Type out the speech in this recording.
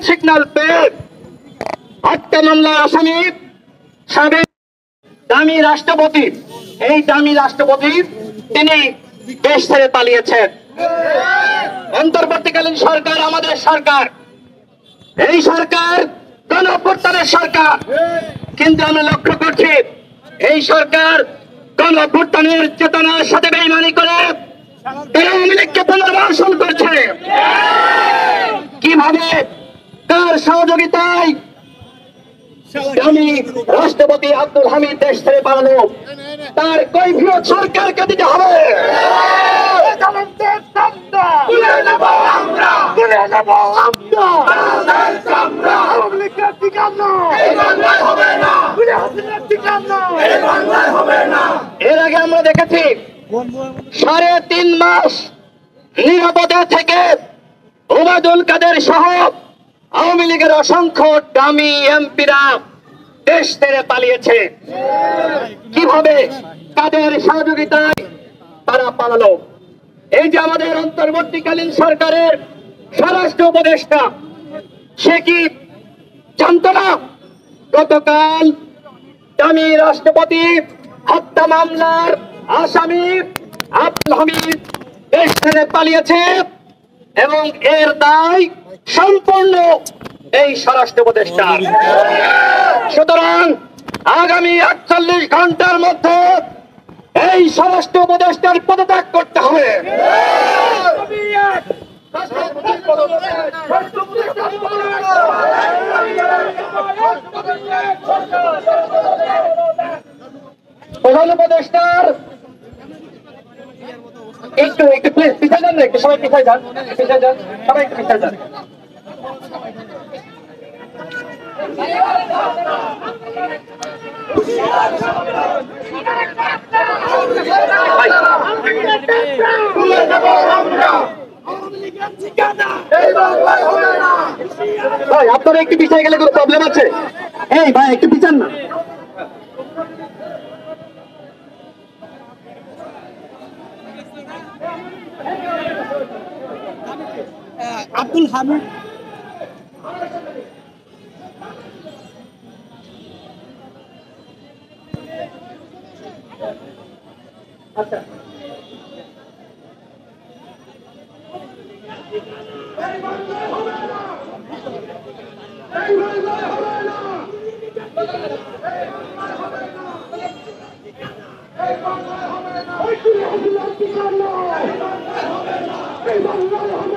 Signal পেয়ে হত্যা মামলার আসামি সাবেক দামি রাষ্ট্রপতি, এই দামি রাষ্ট্রপতি তিনি দেশ ছেড়ে পালিয়েছেন। অন্তর্বর্তীকালীন সরকার আমাদের সরকার, এই সরকার গণঅভ্যুত্থানের সরকার, কিন্তু আমরা লক্ষ্য করছি এই সরকার গণঅভ্যুত্থানের চেতনার সাথে বেইমানি করে আওয়ামী লীগকে পুনর্বাসন করছে। কিভাবে, কার সহযোগিতায় দামি রাষ্ট্রপতি আব্দুল হামিদ দেশ ছেড়ে পালালো, তার কৈফিয়ত সরকারকে দিতে হবে। এর আগে আমরা দেখেছি 3.5 মাস নিরাপদে থেকে ওবায়দুল কাদের সহ আওয়ামী লীগের অসংখ্য দামি এমপিরা দেশ ছেড়ে পালিয়েছে। কিভাবে, কাদের সহযোগিতায় তারা পালালো? এই যে আমাদের অন্তর্বর্তীকালীন সরকারের স্বরাষ্ট্র উপদেষ্টা, সে কি জানত না গতকাল দামি রাষ্ট্রপতি হত্যা মামলার আসামি আব্দুল হামিদ দেশ ছেড়ে পালিয়েছে এবং এর দায় সম্পূর্ণ এই স্বরাষ্ট্র উপদেষ্টার। সুতরাং আগামী 48 ঘন্টার মধ্যে এই স্বরাষ্ট্র উপদেষ্টার পদত্যাগ করতে হবে। প্রধান উপদেষ্টার একটু প্লিজ পিছিয়ে যান না, একটু সবাই পিছিয়ে যান, সবাই একটু পিছিয়ে যান। ভাই আপনারা একটু পিছিয়ে গেলে কোনো প্রবলেম আছে? এই ভাই একটু পিছান না। আব্দুল হামিদ আচ্ছা এই